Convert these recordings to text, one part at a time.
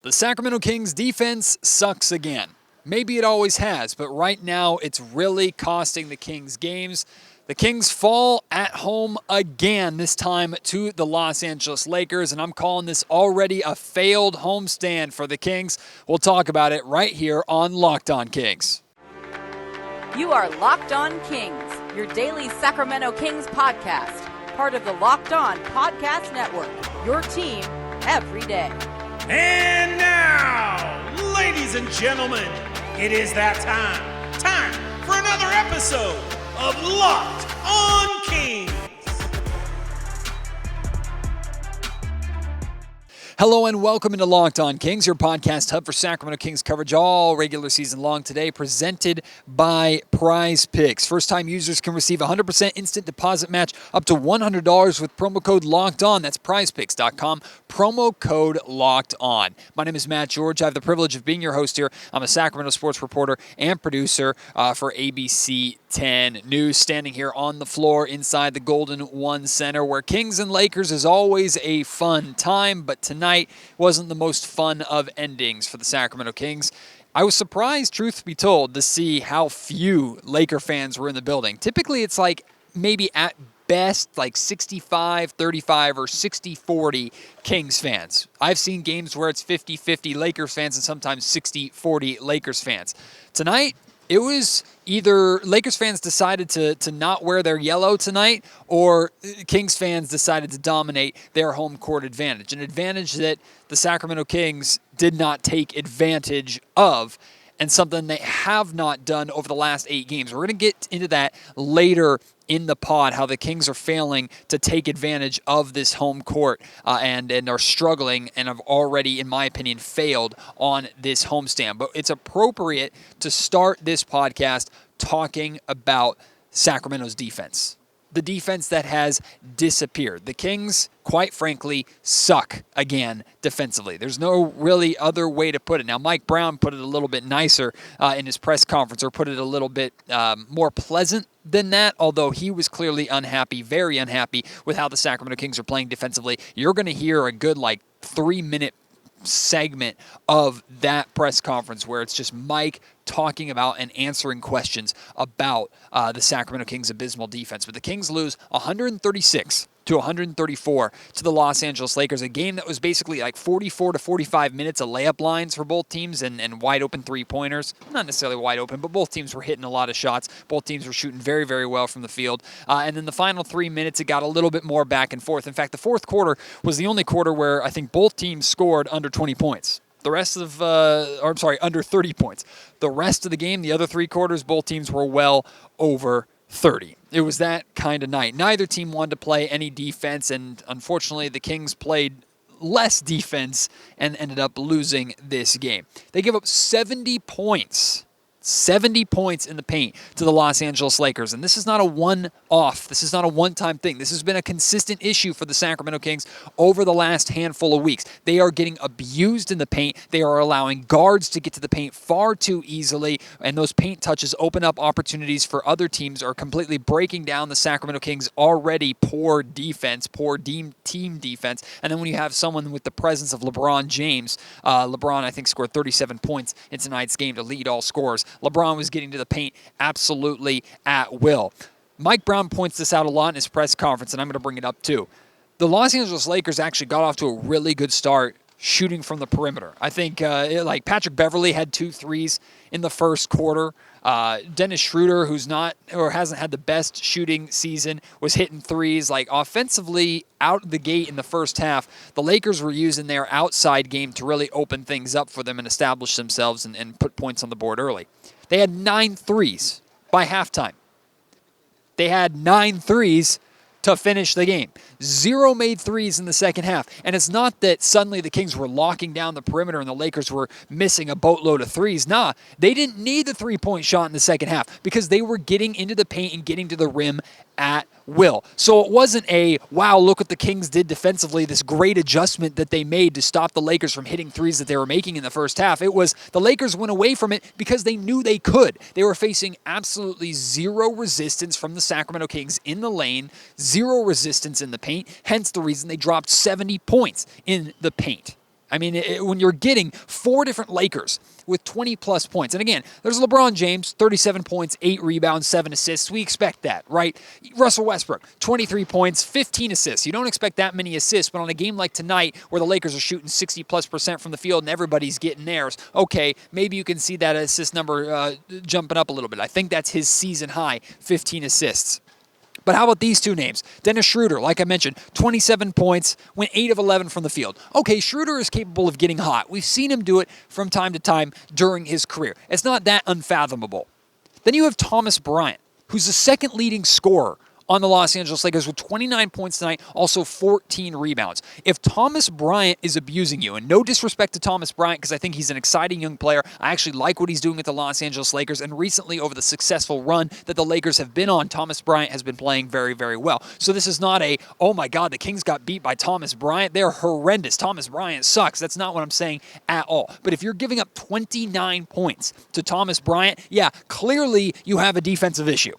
The Sacramento Kings defense sucks again. Maybe it always has, but right now it's really costing the Kings games. The Kings fall at home again, this time to the Los Angeles Lakers, and I'm calling this already a failed homestand for the Kings. We'll talk about it right here on Locked On Kings. You are Locked On Kings, your daily Sacramento Kings podcast, part of the Locked On Podcast Network, your team every day. And now, ladies and gentlemen, it is that time for another episode of Locked On Kings. Hello and welcome into Locked On Kings, your podcast hub for Sacramento Kings coverage all regular season long today, presented by Prize Picks. First-time users can receive a 100% instant deposit match up to $100 with promo code LOCKED ON. That's prizepicks.com, promo code LOCKED ON. My name is Matt George. I have the privilege of being your host here. I'm a Sacramento sports reporter and producer for ABC 10 News, standing here on the floor inside the Golden One Center, where Kings and Lakers is always a fun time, but tonight wasn't the most fun of endings for the Sacramento Kings. I was surprised, truth be told, to see how few Laker fans were in the building. Typically, it's like maybe at best like 65-35 or 60-40 Kings fans. I've seen games where it's 50-50 Lakers fans and sometimes 60-40 Lakers fans. Tonight, it was either Lakers fans decided to not wear their yellow tonight, or Kings fans decided to dominate their home court advantage, an advantage that the Sacramento Kings did not take advantage of, and something they have not done over the last 8 games. We're going to get into that later in the pod, how the Kings are failing to take advantage of this home court and are struggling and have already, in my opinion, failed on this homestand. But it's appropriate to start this podcast talking about Sacramento's defense. The defense that has disappeared. The Kings, quite frankly, suck again defensively. There's no really other way to put it. Now, Mike Brown put it a little bit nicer in his press conference, or put it a little bit more pleasant than that, although he was clearly unhappy, very unhappy with how the Sacramento Kings are playing defensively. You're going to hear a good 3-minute segment of that press conference where it's just Mike talking about and answering questions about the Sacramento Kings' abysmal defense. But the Kings lose 136 to 134 to the Los Angeles Lakers, a game that was basically like 44 to 45 minutes of layup lines for both teams and wide open three-pointers. Not necessarily wide open, but both teams were hitting a lot of shots. Both teams were shooting very, very well from the field. And then the final 3 minutes, it got a little bit more back and forth. In fact, the fourth quarter was the only quarter where I think both teams scored under 20 points. The rest of, under 30 points. The rest of the game, the other 3 quarters, both teams were well over 30. It was that kind of night. Neither team wanted to play any defense, and unfortunately the Kings played less defense and ended up losing this game. They give up 70 points. 70 points in the paint to the Los Angeles Lakers. And this is not a one-off. This is not a one-time thing. This has been a consistent issue for the Sacramento Kings over the last handful of weeks. They are getting abused in the paint. They are allowing guards to get to the paint far too easily, and those paint touches open up opportunities for other teams, or completely breaking down the Sacramento Kings' already poor defense, poor team defense. And then when you have someone with the presence of LeBron James, LeBron, I think, scored 37 points in tonight's game to lead all scorers. LeBron was getting to the paint absolutely at will. Mike Brown points this out a lot in his press conference, and I'm going to bring it up too. The Los Angeles Lakers actually got off to a really good start shooting from the perimeter. I think Patrick Beverley had 2 threes in the first quarter. Dennis Schroeder, who's not or hasn't had the best shooting season, was hitting threes. Offensively, out the gate in the first half, the Lakers were using their outside game to really open things up for them and establish themselves and put points on the board early. They had 9 threes by halftime. They had 9 threes to finish the game. 0 made threes in the second half. And it's not that suddenly the Kings were locking down the perimeter and the Lakers were missing a boatload of threes. Nah, they didn't need the three-point shot in the second half because they were getting into the paint and getting to the rim at will. So it wasn't a, wow, look what the Kings did defensively, this great adjustment that they made to stop the Lakers from hitting threes that they were making in the first half. It was the Lakers went away from it because they knew they could. They were facing absolutely zero resistance from the Sacramento Kings in the lane, zero resistance in the paint, hence the reason they dropped 70 points in the paint. I mean, when you're getting 4 different Lakers with 20-plus points, and again, there's LeBron James, 37 points, 8 rebounds, 7 assists. We expect that, right? Russell Westbrook, 23 points, 15 assists. You don't expect that many assists, but on a game like tonight where the Lakers are shooting 60-plus% from the field and everybody's getting theirs, okay, maybe you can see that assist number jumping up a little bit. I think that's his season high, 15 assists. But how about these 2 names? Dennis Schroeder, like I mentioned, 27 points, went 8 of 11 from the field. Okay, Schroeder is capable of getting hot. We've seen him do it from time to time during his career. It's not that unfathomable. Then you have Thomas Bryant, who's the second leading scorer on the Los Angeles Lakers with 29 points tonight, also 14 rebounds. If Thomas Bryant is abusing you, and no disrespect to Thomas Bryant because I think he's an exciting young player, I actually like what he's doing with the Los Angeles Lakers, and recently over the successful run that the Lakers have been on, Thomas Bryant has been playing very, very well. So this is not a, oh my God, the Kings got beat by Thomas Bryant. They're horrendous. Thomas Bryant sucks. That's not what I'm saying at all. But if you're giving up 29 points to Thomas Bryant, yeah, clearly you have a defensive issue.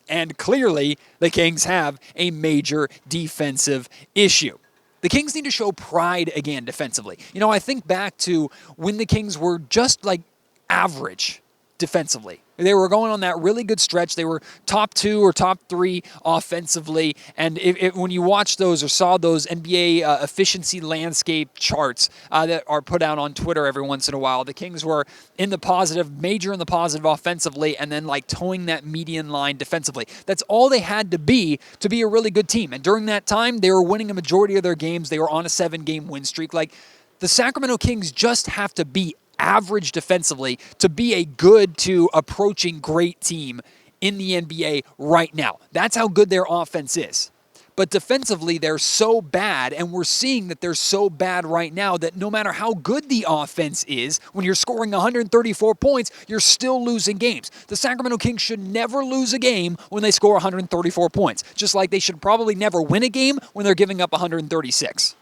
And clearly, the Kings have a major defensive issue. The Kings need to show pride again defensively. You know, I think back to when the Kings were just like average defensively. They were going on that really good stretch. They were top 2 or top 3 offensively. And when you watch those or saw those NBA efficiency landscape charts that are put out on Twitter every once in a while, the Kings were in the positive, major in the positive offensively, and then like towing that median line defensively. That's all they had to be a really good team. And during that time, they were winning a majority of their games. They were on a 7-game win streak. Like, the Sacramento Kings just have to be average defensively to be a good to approaching great team in the NBA right now. That's how good their offense is. But defensively, they're so bad, and we're seeing that they're so bad right now that no matter how good the offense is, when you're scoring 134 points, you're still losing games. The Sacramento Kings should never lose a game when they score 134 points, just like they should probably never win a game when they're giving up 136.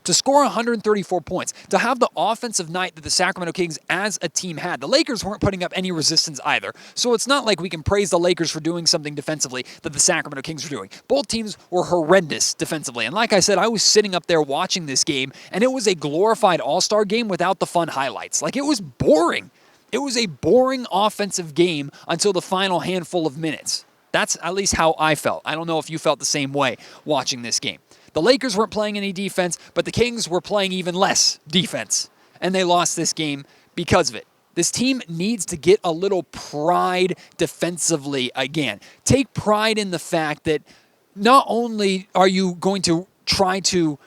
To score 134 points, to have the offensive night that the Sacramento Kings as a team had. The Lakers weren't putting up any resistance either, so it's not like we can praise the Lakers for doing something defensively that the Sacramento Kings were doing. Both teams were horrendous defensively, and like I said, I was sitting up there watching this game, and it was a glorified all-star game without the fun highlights. Like, it was boring. It was a boring offensive game until the final handful of minutes. That's at least how I felt. I don't know if you felt the same way watching this game. The Lakers weren't playing any defense, but the Kings were playing even less defense, and they lost this game because of it. This team needs to get a little pride defensively again. Take pride in the fact that not only are you going to try to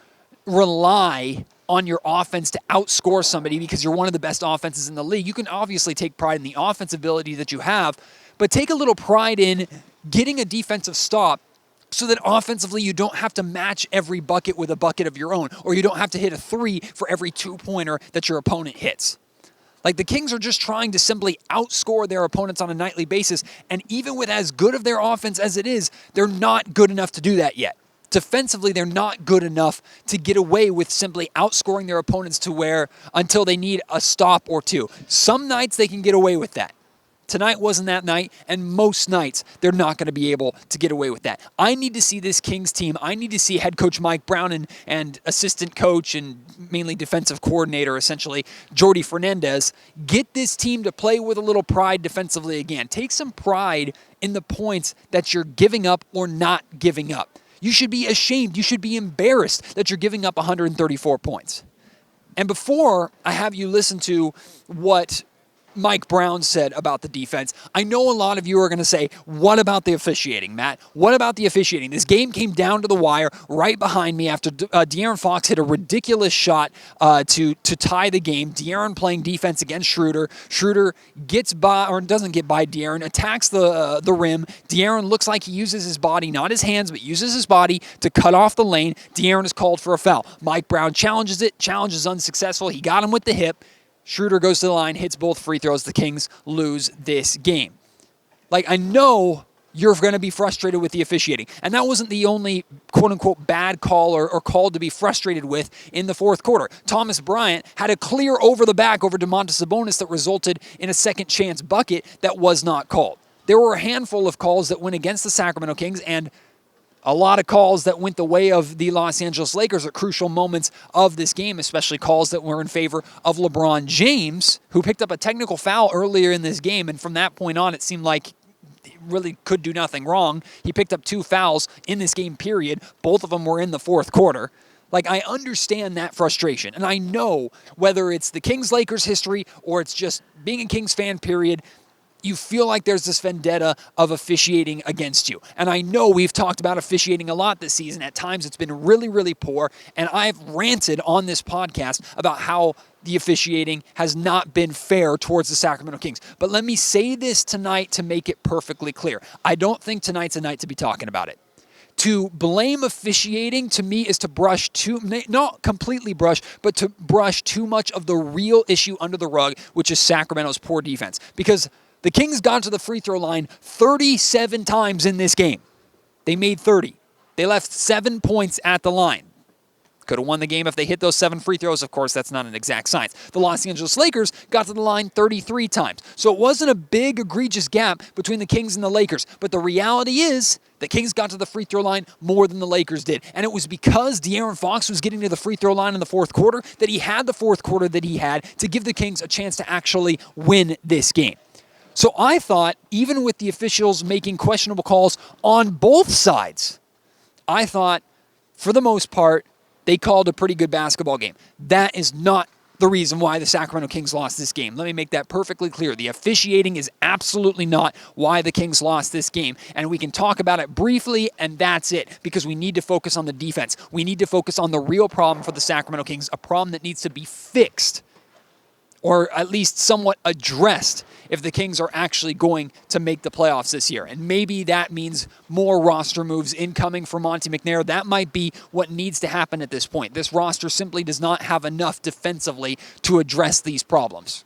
rely on your offense to outscore somebody because you're one of the best offenses in the league, you can obviously take pride in the offensive ability that you have, but take a little pride in getting a defensive stop so that offensively you don't have to match every bucket with a bucket of your own, or you don't have to hit a 3 for every 2-pointer that your opponent hits. Like, the Kings are just trying to simply outscore their opponents on a nightly basis, and even with as good of their offense as it is, they're not good enough to do that yet. Defensively, they're not good enough to get away with simply outscoring their opponents to where until they need a stop or 2. Some nights they can get away with that. Tonight wasn't that night, and most nights they're not going to be able to get away with that. I need to see this Kings team. I need to see head coach Mike Brown and assistant coach and mainly defensive coordinator, essentially, Jordi Fernandez, get this team to play with a little pride defensively again. Take some pride in the points that you're giving up or not giving up. You should be ashamed. You should be embarrassed that you're giving up 134 points. And before I have you listen to what Mike Brown said about the defense, I know a lot of you are going to say, what about the officiating, Matt? What about the officiating? This game came down to the wire right behind me after De'Aaron Fox hit a ridiculous shot to tie the game. De'Aaron playing defense against Schroeder. Schroeder gets by, or doesn't get by De'Aaron, attacks the rim. De'Aaron looks like he uses his body, not his hands, but uses his body to cut off the lane. De'Aaron is called for a foul. Mike Brown challenges it. Challenge is unsuccessful. He got him with the hip. Schroeder goes to the line, hits both free throws. The Kings lose this game. Like, I know you're going to be frustrated with the officiating. And that wasn't the only quote-unquote bad call or call to be frustrated with in the fourth quarter. Thomas Bryant had a clear over the back over Domantas Sabonis that resulted in a second chance bucket that was not called. There were a handful of calls that went against the Sacramento Kings, and A lot of calls that went the way of the Los Angeles Lakers at crucial moments of this game, especially calls that were in favor of LeBron James, who picked up a technical foul earlier in this game, and from that point on, it seemed like he really could do nothing wrong. He picked up 2 fouls in this game, period. Both of them were in the fourth quarter. Like, I understand that frustration, and I know whether it's the Kings-Lakers history or it's just being a Kings fan, period, you feel like there's this vendetta of officiating against you. And I know we've talked about officiating a lot this season. At times it's been really, really poor. And I've ranted on this podcast about how the officiating has not been fair towards the Sacramento Kings. But let me say this tonight to make it perfectly clear. I don't think tonight's a night to be talking about it. To blame officiating, to me, is to brush not completely brush, but to brush too much of the real issue under the rug, which is Sacramento's poor defense. Because the Kings got to the free throw line 37 times in this game. They made 30. They left 7 points at the line. Could have won the game if they hit those 7 free throws. Of course, that's not an exact science. The Los Angeles Lakers got to the line 33 times. So it wasn't a big, egregious gap between the Kings and the Lakers. But the reality is the Kings got to the free throw line more than the Lakers did. And it was because De'Aaron Fox was getting to the free throw line in the fourth quarter that he had the fourth quarter that he had to give the Kings a chance to actually win this game. So I thought, even with the officials making questionable calls on both sides, I thought, for the most part, they called a pretty good basketball game. That is not the reason why the Sacramento Kings lost this game. Let me make that perfectly clear. The officiating is absolutely not why the Kings lost this game. And we can talk about it briefly, and that's it, because we need to focus on the defense. We need to focus on the real problem for the Sacramento Kings, a problem that needs to be fixed, or at least somewhat addressed, if the Kings are actually going to make the playoffs this year. And maybe that means more roster moves incoming for Monte McNair. That might be what needs to happen at this point. This roster simply does not have enough defensively to address these problems.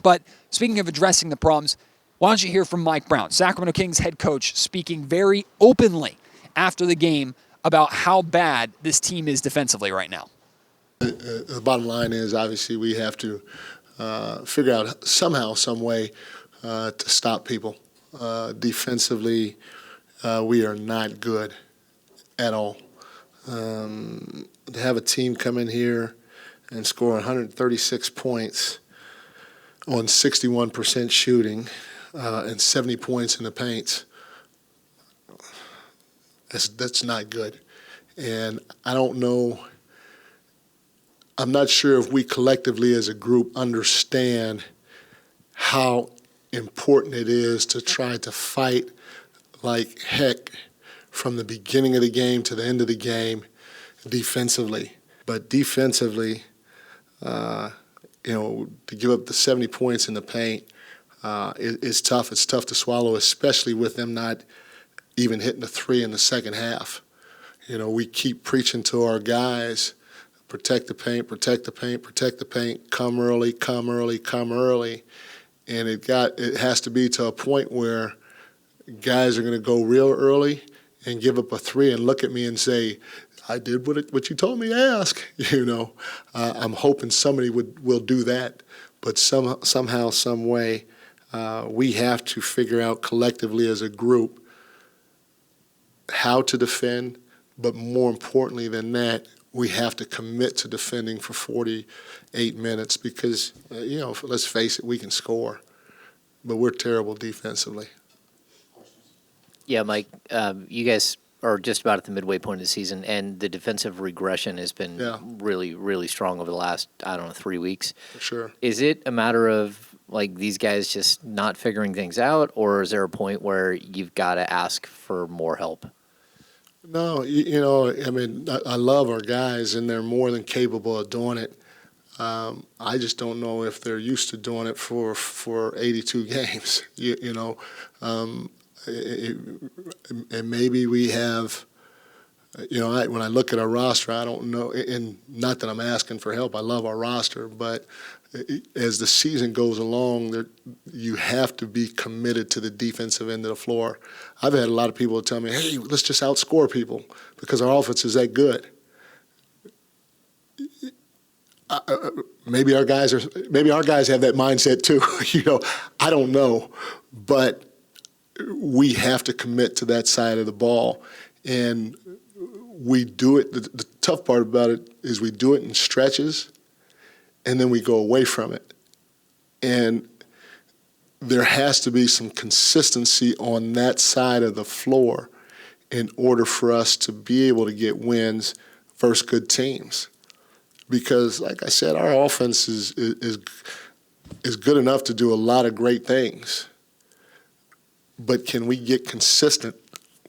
But speaking of addressing the problems, why don't you hear from Mike Brown, Sacramento Kings head coach, speaking very openly after the game about how bad this team is defensively right now. The bottom line is, obviously, we have to figure out somehow, some way to stop people. Defensively, we are not good at all. To have a team come in here and score 136 points on 61% shooting and 70 points in the paint, that's not good. And I don't know. I'm not sure if we collectively as a group understand how important it is to try to fight like heck from the beginning of the game to the end of the game defensively. But defensively, to give up the 70 points in the paint is tough. It's tough to swallow, especially with them not even hitting the 3 in the second half. We keep preaching to our guys, protect the paint, protect the paint, protect the paint, come early, come early, come early. And it has to be to a point where guys are going to go real early and give up a 3 and look at me and say, I did what you told me to ask. I'm hoping somebody will do that. But somehow, some way, we have to figure out collectively as a group how to defend, but more importantly than that, we have to commit to defending for 48 minutes because, let's face it, we can score, but we're terrible defensively. Yeah, Mike, you guys are just about at the midway point of the season, and the defensive regression has been really, really strong over the last, 3 weeks. For sure. Is it a matter of, these guys just not figuring things out, or is there a point where you've got to ask for more help? No, I love our guys, and they're more than capable of doing it. I just don't know if they're used to doing it for 82 games, and maybe we have, when I look at our roster, I don't know, and not that I'm asking for help, I love our roster, but as the season goes along, you have to be committed to the defensive end of the floor. I've had a lot of people tell me, hey, let's just outscore people because our offense is that good. Maybe our guys have that mindset too. I don't know, but we have to commit to that side of the ball. And we do it, the tough part about it is we do it in stretches, and then we go away from it. And there has to be some consistency on that side of the floor in order for us to be able to get wins versus good teams. Because, like I said, our offense is good enough to do a lot of great things. But can we get consistent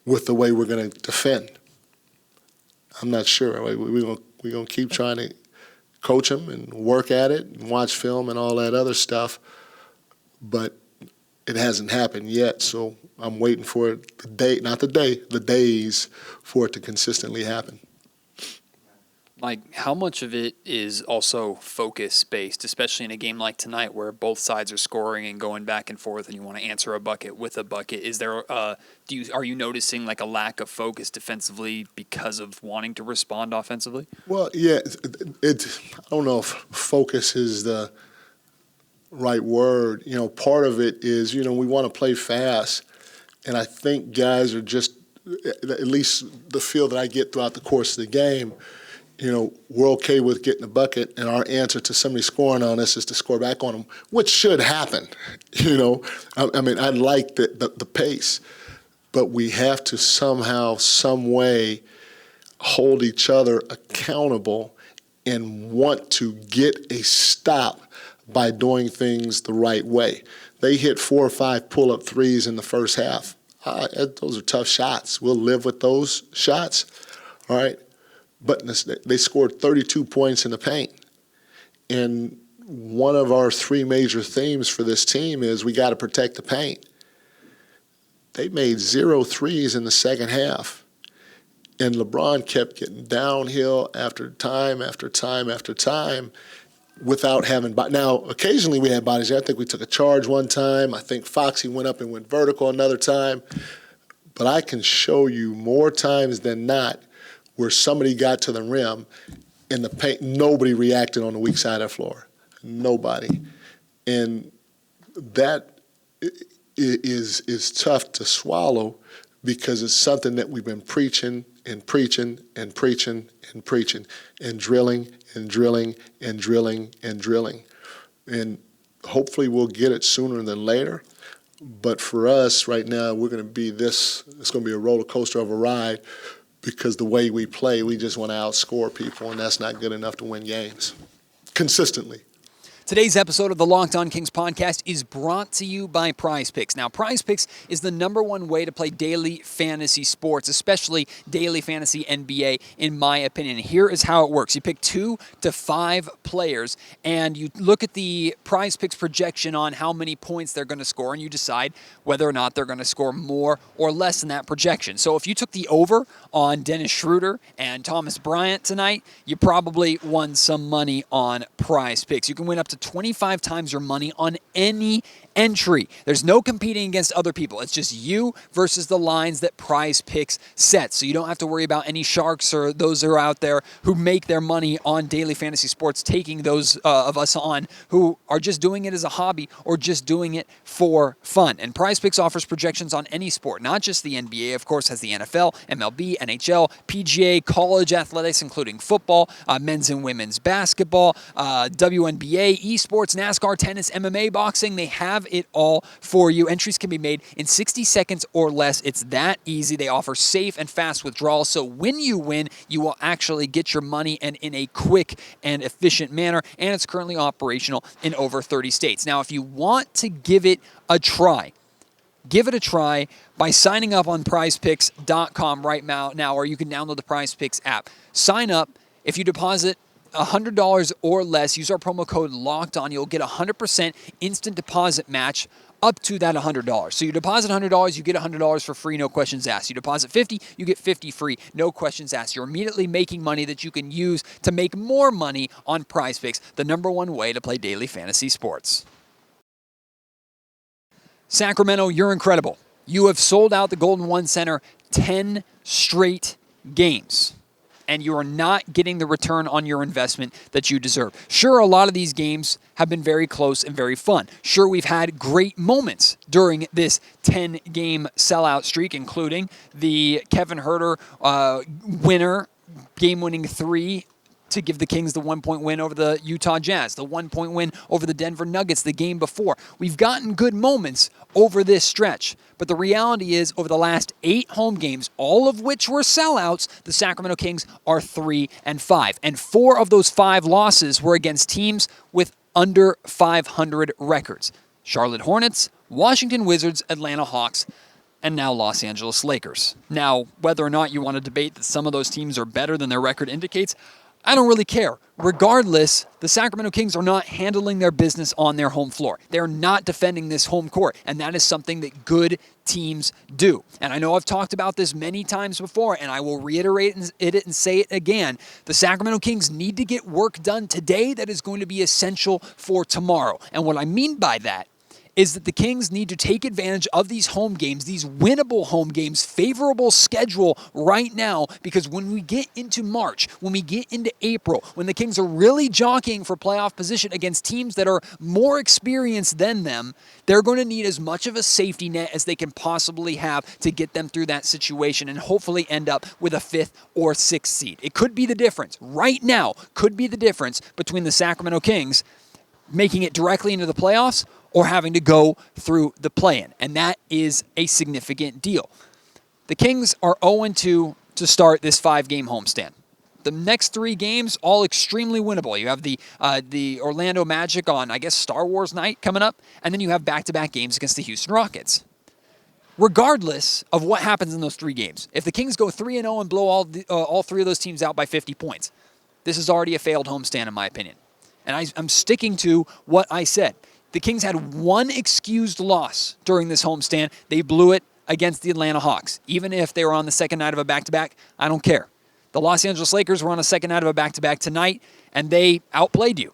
with the way we're going to defend? I'm not sure. We're going to keep trying to coach them and work at it and watch film and all that other stuff. But it hasn't happened yet, so I'm waiting for it, the days for it to consistently happen. Like, how much of it is also focus-based, especially in a game like tonight where both sides are scoring and going back and forth and you want to answer a bucket with a bucket? Is there are you noticing like a lack of focus defensively because of wanting to respond offensively? Well, yeah, I don't know if focus is the right word. Part of it is, we want to play fast, and I think guys are just, at least the feel that I get throughout the course of the game, we're okay with getting a bucket, and our answer to somebody scoring on us is to score back on them, which should happen. I mean, I like the pace, but we have to somehow, some way, hold each other accountable and want to get a stop by doing things the right way. They hit 4 or 5 pull-up threes in the first half. Those are tough shots. We'll live with those shots, all right? But they scored 32 points in the paint. And one of our 3 major themes for this team is we got to protect the paint. They made 0 threes in the second half. And LeBron kept getting downhill after time after time after time without having – now, occasionally we had bodies. I think we took a charge one time. I think Foxy went up and went vertical another time. But I can show you more times than not where somebody got to the rim in the paint, nobody reacted on the weak side of the floor. Nobody. And that is tough to swallow because it's something that we've been preaching and preaching and preaching and preaching and drilling and drilling and drilling and drilling. And hopefully we'll get it sooner than later. But for us right now, we're going to be it's going to be a roller coaster of a ride because the way we play, we just want to outscore people, and that's not good enough to win games consistently. Today's episode of the Locked On Kings podcast is brought to you by Prize Picks. Now, Prize Picks is the #1 way to play daily fantasy sports, especially daily fantasy NBA, in my opinion. Here is how it works. You pick 2 to 5 players, and you look at the Prize Picks projection on how many points they're going to score, and you decide whether or not they're going to score more or less than that projection. So if you took the over on Dennis Schroeder and Thomas Bryant tonight, you probably won some money on Prize Picks. You can win up to 25 times your money on any entry. There's no competing against other people. It's just you versus the lines that Prize Picks sets. So you don't have to worry about any sharks or those who are out there who make their money on daily fantasy sports, taking those of us on who are just doing it as a hobby or just doing it for fun. And Prize Picks offers projections on any sport, not just the NBA, of course, has the NFL, MLB, NHL, PGA, college athletics, including football, men's and women's basketball, WNBA, esports, NASCAR, tennis, MMA, boxing. They have it all for you. Entries can be made in 60 seconds or less. It's that easy. They offer safe and fast withdrawals, so when you win, you will actually get your money and in a quick and efficient manner, and it's currently operational in over 30 states. Now, if you want to give it a try, give it a try by signing up on prizepicks.com right now, or you can download the Prize Picks app. Sign up. If you deposit $100 or less, use our promo code LOCKEDON. You'll get a 100% instant deposit match up to that $100. So you deposit $100, you get $100 for free, no questions asked. You deposit $50, you get $50 free, no questions asked. You're immediately making money that you can use to make more money on Prize Picks, the #1 way to play daily fantasy sports. Sacramento, you're incredible. You have sold out the Golden One Center 10 straight games. and you are not getting the return on your investment that you deserve. Sure, a lot of these games have been very close and very fun. Sure, we've had great moments during this 10-game sellout streak, including the Kevin Huerter winner, game-winning 3 to give the Kings the 1-point win over the Utah Jazz, the 1-point win over the Denver Nuggets the game before. We've gotten good moments over this stretch, but the reality is over the last 8 home games, all of which were sellouts, the Sacramento Kings are 3-5. And 4 of those 5 losses were against teams with under 500 records. Charlotte Hornets, Washington Wizards, Atlanta Hawks, and now Los Angeles Lakers. Now, whether or not you want to debate that some of those teams are better than their record indicates, I don't really care. Regardless, the Sacramento Kings are not handling their business on their home floor. They're not defending this home court, and that is something that good teams do. And I know I've talked about this many times before, and I will reiterate it and say it again. The Sacramento Kings need to get work done today that is going to be essential for tomorrow. And what I mean by that is that the Kings need to take advantage of these home games, these winnable home games, favorable schedule right now, because when we get into March, when we get into April, when the Kings are really jockeying for playoff position against teams that are more experienced than them, they're going to need as much of a safety net as they can possibly have to get them through that situation and hopefully end up with a 5th or 6th seed. It could be the difference. Right now, could be the difference between the Sacramento Kings making it directly into the playoffs or having to go through the play-in, and that is a significant deal. The Kings are 0-2 to start this 5-game homestand. The next 3 games, all extremely winnable. You have the Orlando Magic on, I guess, Star Wars night coming up, and then you have back-to-back games against the Houston Rockets. Regardless of what happens in those 3 games, if the Kings go 3-0 and blow all 3 of those teams out by 50 points, this is already a failed homestand in my opinion. And I'm sticking to what I said. The Kings had 1 excused loss during this homestand. They blew it against the Atlanta Hawks. Even if they were on the second night of a back-to-back, I don't care. The Los Angeles Lakers were on a second night of a back-to-back tonight, and they outplayed you.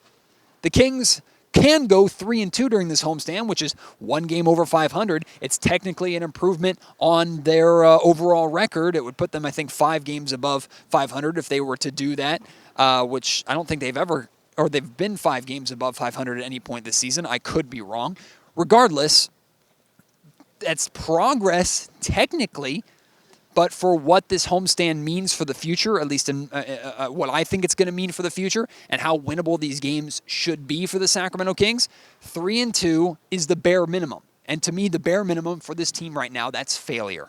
The Kings can go 3-2 during this homestand, which is 1 game over 500. It's technically an improvement on their overall record. It would put them, I think, 5 games above 500 if they were to do that, which I don't think they've been 5 games above 500 at any point this season. I could be wrong. Regardless, that's progress technically, but for what this homestand means for the future, at least in what I think it's going to mean for the future and how winnable these games should be for the Sacramento Kings, 3-2 is the bare minimum. And to me, the bare minimum for this team right now, that's failure.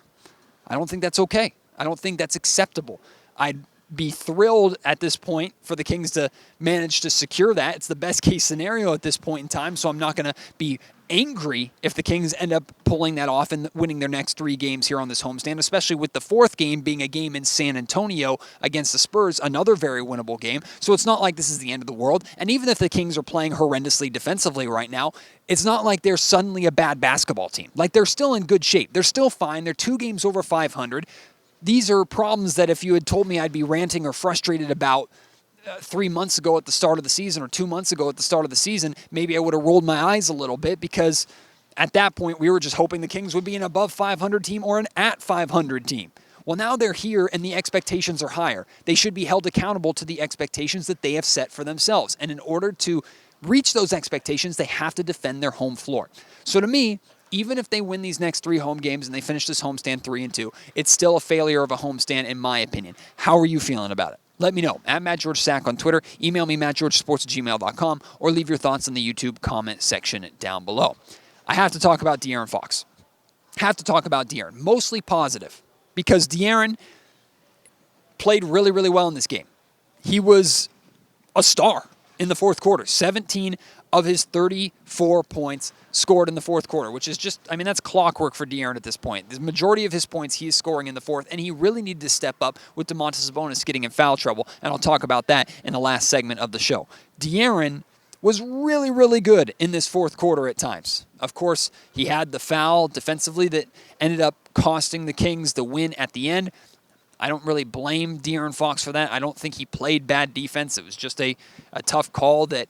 I don't think that's okay. I don't think that's acceptable. I'd be thrilled at this point for the Kings to manage to secure that. It's the best case scenario at this point in time, so I'm not going to be angry if the Kings end up pulling that off and winning their next 3 games here on this homestand, especially with the 4th game being a game in San Antonio against the Spurs, another very winnable game. So it's not like this is the end of the world. And even if the Kings are playing horrendously defensively right now, it's not like they're suddenly a bad basketball team. Like, they're still in good shape. They're still fine. They're 2 games over 500. These are problems that if you had told me I'd be ranting or frustrated about 3 months ago at the start of the season or 2 months ago at the start of the season, maybe I would have rolled my eyes a little bit, because at that point we were just hoping the Kings would be an above 500 team or an at 500 team. Well, now they're here and the expectations are higher. They should be held accountable to the expectations that they have set for themselves. And in order to reach those expectations, they have to defend their home floor. So to me, even if they win these next 3 home games and they finish this homestand 3-2, it's still a failure of a homestand in my opinion. How are you feeling about it? Let me know. At Matt George Sack on Twitter. Email me, mattgeorgesports@gmail.com, or leave your thoughts in the YouTube comment section down below. I have to talk about De'Aaron Fox. Mostly positive, because De'Aaron played really, really well in this game. He was a star in the 4th quarter. 17 of his 34 points scored in the 4th quarter, which is just, that's clockwork for De'Aaron at this point. The majority of his points he is scoring in the 4th, and he really needed to step up with Domantas Sabonis getting in foul trouble, and I'll talk about that in the last segment of the show. De'Aaron was really, really good in this 4th quarter at times. Of course, he had the foul defensively that ended up costing the Kings the win at the end. I don't really blame De'Aaron Fox for that. I don't think he played bad defense. It was just a tough call that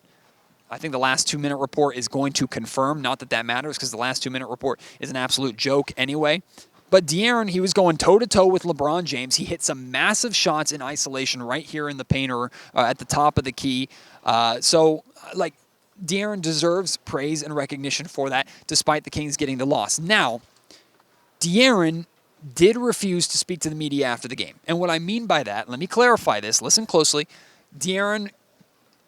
I think the last 2-minute report is going to confirm. Not that that matters, because the last 2-minute report is an absolute joke anyway. But De'Aaron, he was going toe-to-toe with LeBron James. He hit some massive shots in isolation right here in the paint or at the top of the key. De'Aaron deserves praise and recognition for that, despite the Kings getting the loss. Now, De'Aaron did refuse to speak to the media after the game. And what I mean by that, let me clarify this. Listen closely. De'Aaron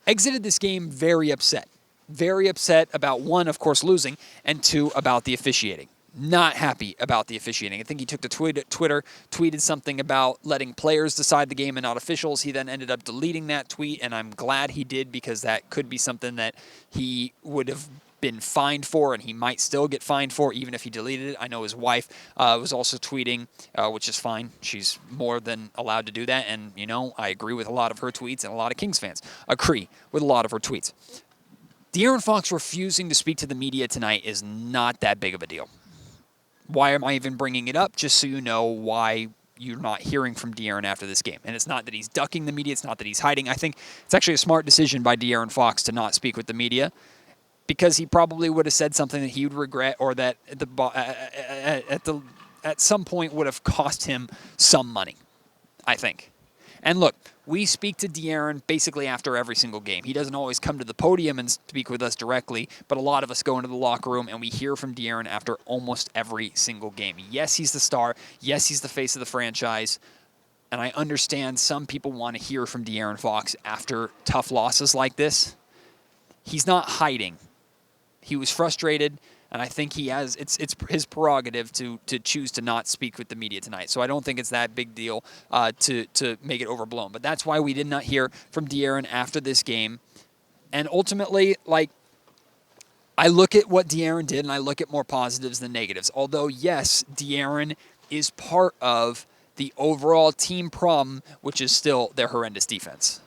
exited this game very upset. Very upset about, one, of course, losing, and two, about the officiating. Not happy about the officiating. I think he took to Twitter, tweeted something about letting players decide the game and not officials. He then ended up deleting that tweet, and I'm glad he did because that could be something that he would have been fined for, and he might still get fined for even if he deleted it. I know his wife was also tweeting, which is fine. She's more than allowed to do that, and, I agree with a lot of her tweets, and a lot of Kings fans agree with a lot of her tweets. De'Aaron Fox refusing to speak to the media tonight is not that big of a deal. Why am I even bringing it up? Just so you know why you're not hearing from De'Aaron after this game. And it's not that he's ducking the media. It's not that he's hiding. I think it's actually a smart decision by De'Aaron Fox to not speak with the media because he probably would have said something that he would regret or that at some point would have cost him some money, I think. And look, we speak to De'Aaron basically after every single game. He doesn't always come to the podium and speak with us directly, but a lot of us go into the locker room and we hear from De'Aaron after almost every single game. Yes, he's the star. Yes, he's the face of the franchise. And I understand some people want to hear from De'Aaron Fox after tough losses like this. He's not hiding. He was frustrated. And I think it's his prerogative to choose to not speak with the media tonight. So I don't think it's that big deal to make it overblown. But that's why we did not hear from De'Aaron after this game. And ultimately, I look at what De'Aaron did, and I look at more positives than negatives. Although, yes, De'Aaron is part of the overall team problem, which is still their horrendous defense.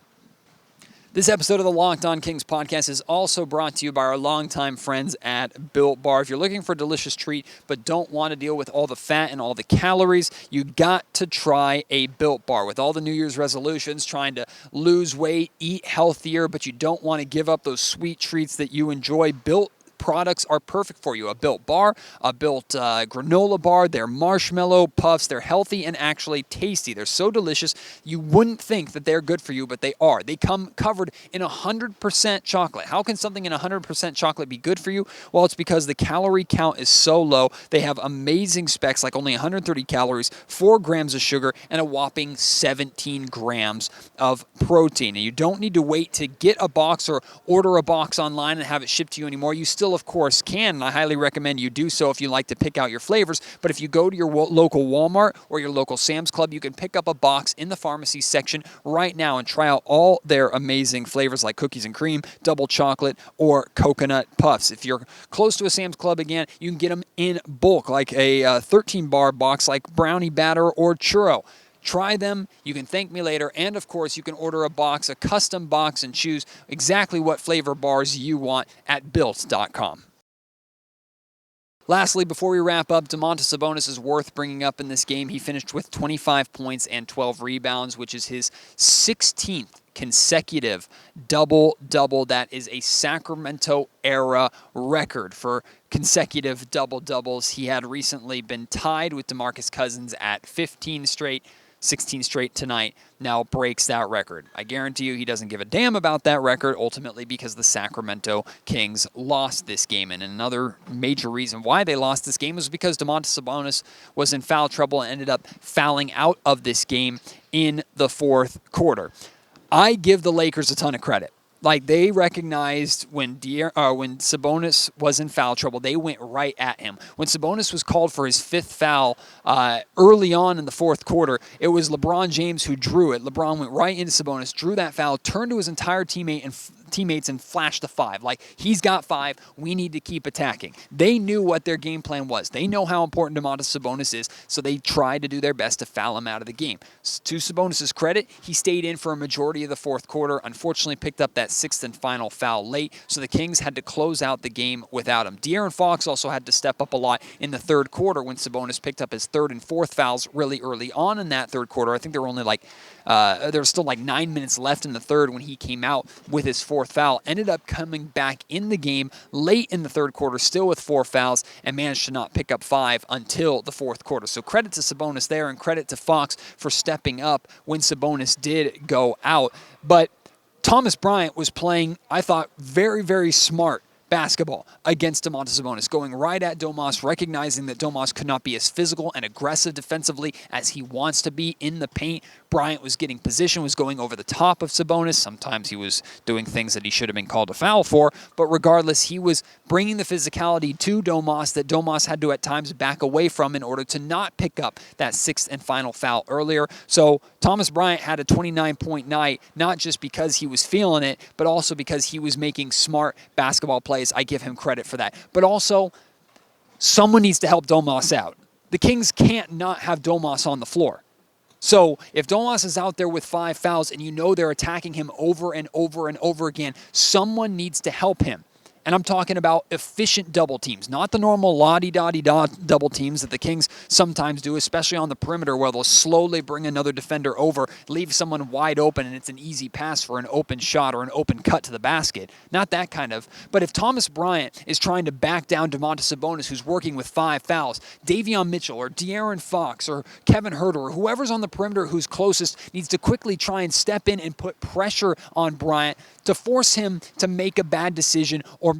This episode of the Locked On Kings podcast is also brought to you by our longtime friends at Built Bar. If you're looking for a delicious treat but don't want to deal with all the fat and all the calories, you got to try a Built Bar. With all the New Year's resolutions, trying to lose weight, eat healthier, but you don't want to give up those sweet treats that you enjoy, Built products are perfect for you. A Built Bar, a Built granola bar, they're marshmallow puffs. They're healthy and actually tasty. They're so delicious, you wouldn't think that they're good for you, but they are. They come covered in 100% chocolate. How can something in 100% chocolate be good for you? Well, it's because the calorie count is so low. They have amazing specs, like only 130 calories, 4 grams of sugar, and a whopping 17 grams of protein. And you don't need to wait to get a box or order a box online and have it shipped to you anymore. You still, of course, can, and I highly recommend you do so if you like to pick out your flavors. But if you go to your local Walmart or your local Sam's Club, you can pick up a box in the pharmacy section right now and try out all their amazing flavors like cookies and cream, double chocolate, or coconut puffs. If you're close to a Sam's Club, again, you can get them in bulk, like a 13-bar box like brownie batter or churro. Try them. You can thank me later. And, of course, you can order a custom box, and choose exactly what flavor bars you want at Built.com. Lastly, before we wrap up, Domantas Sabonis is worth bringing up in this game. He finished with 25 points and 12 rebounds, which is his 16th consecutive double-double. That is a Sacramento-era record for consecutive double-doubles. He had recently been tied with DeMarcus Cousins at 15 straight. 16 straight tonight, now breaks that record. I guarantee you he doesn't give a damn about that record, ultimately because the Sacramento Kings lost this game. And another major reason why they lost this game was because Domantas Sabonis was in foul trouble and ended up fouling out of this game in the fourth quarter. I give the Lakers a ton of credit. Like, they recognized when Sabonis was in foul trouble, they went right at him. When Sabonis was called for his fifth foul early on in the fourth quarter, it was LeBron James who drew it. LeBron went right into Sabonis, drew that foul, turned to his entire teammates and flashed the 5. Like, he's got 5. We need to keep attacking. They knew what their game plan was. They know how important Domantas Sabonis is, so they tried to do their best to foul him out of the game. To Sabonis' credit, he stayed in for a majority of the fourth quarter, unfortunately picked up that 6th and final foul late, so the Kings had to close out the game without him. De'Aaron Fox also had to step up a lot in the third quarter when Sabonis picked up his 3rd and 4th fouls really early on in that third quarter. I think there were only there was still 9 minutes left in the third when he came out with his 4th fourth foul, ended up coming back in the game late in the third quarter, still with 4 fouls, and managed to not pick up 5 until the fourth quarter. So credit to Sabonis there, and credit to Fox for stepping up when Sabonis did go out. But Thomas Bryant was playing, I thought, very, very smart basketball against Domantas Sabonis, going right at Domas, recognizing that Domas could not be as physical and aggressive defensively as he wants to be in the paint. Bryant was getting position, was going over the top of Sabonis. Sometimes he was doing things that he should have been called a foul for, but regardless, he was bringing the physicality to Domas that Domas had to at times back away from in order to not pick up that 6th and final foul earlier. So Thomas Bryant had a 29-point night, not just because he was feeling it, but also because he was making smart basketball plays. I give him credit for that. But also, someone needs to help Domas out. The Kings can't not have Domas on the floor. So if Domas is out there with 5 fouls and you know they're attacking him over and over and over again, someone needs to help him. And I'm talking about efficient double teams, not the normal la-di-da-di-da double teams that the Kings sometimes do, especially on the perimeter where they'll slowly bring another defender over, leave someone wide open, and it's an easy pass for an open shot or an open cut to the basket. Not that kind of. But if Thomas Bryant is trying to back down Domantas Sabonis, who's working with 5 fouls, Davion Mitchell or De'Aaron Fox or Kevin Huerter or whoever's on the perimeter who's closest needs to quickly try and step in and put pressure on Bryant to force him to make a bad decision or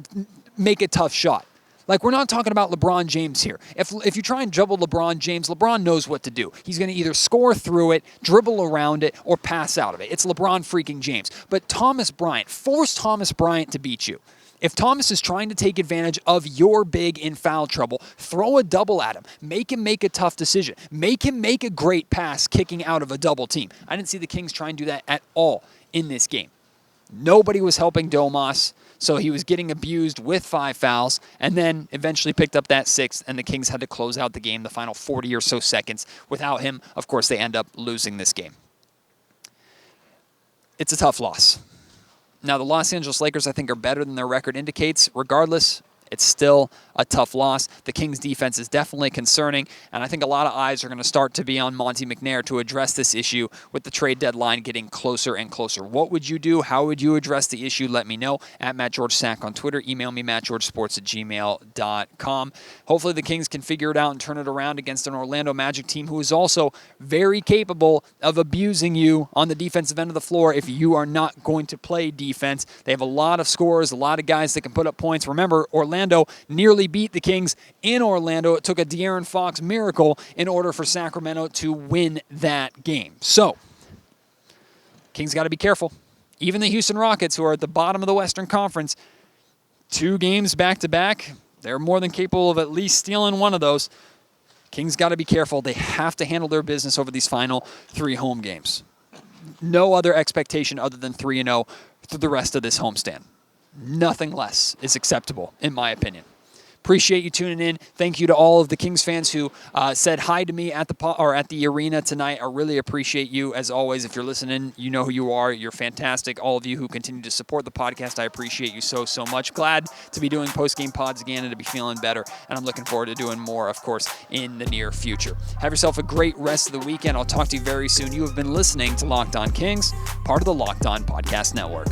make a tough shot. Like, we're not talking about LeBron James here. If you try and dribble LeBron James, LeBron knows what to do. He's going to either score through it, dribble around it, or pass out of it. It's LeBron freaking James. But Thomas Bryant, force Thomas Bryant to beat you. If Thomas is trying to take advantage of your big in foul trouble, throw a double at him. Make him make a tough decision. Make him make a great pass kicking out of a double team. I didn't see the Kings try and do that at all in this game. Nobody was helping Domas, so he was getting abused with 5 fouls, and then eventually picked up that 6th, and the Kings had to close out the game, the final 40 or so seconds. Without him, of course, they end up losing this game. It's a tough loss. Now, the Los Angeles Lakers, I think, are better than their record indicates. Regardless, it's still a tough loss. The Kings' defense is definitely concerning, and I think a lot of eyes are going to start to be on Monte McNair to address this issue with the trade deadline getting closer and closer. What would you do? How would you address the issue? Let me know at MattGeorgeSack on Twitter. Email me, mattgeorgesports@gmail.com. Hopefully the Kings can figure it out and turn it around against an Orlando Magic team who is also very capable of abusing you on the defensive end of the floor if you are not going to play defense. They have a lot of scorers, a lot of guys that can put up points. Remember, Orlando nearly beat the Kings in Orlando. It took a De'Aaron Fox miracle in order for Sacramento to win that game. So, Kings got to be careful. Even the Houston Rockets, who are at the bottom of the Western Conference, 2 games back-to-back, they're more than capable of at least stealing one of those. Kings got to be careful. They have to handle their business over these final 3 home games. No other expectation other than 3-0 through the rest of this homestand. Nothing less is acceptable, in my opinion. Appreciate you tuning in. Thank you to all of the Kings fans who said hi to me at the arena tonight. I really appreciate you, as always. If you're listening, you know who you are. You're fantastic. All of you who continue to support the podcast, I appreciate you so, so much. Glad to be doing post-game pods again and to be feeling better. And I'm looking forward to doing more, of course, in the near future. Have yourself a great rest of the weekend. I'll talk to you very soon. You have been listening to Locked On Kings, part of the Locked On Podcast Network.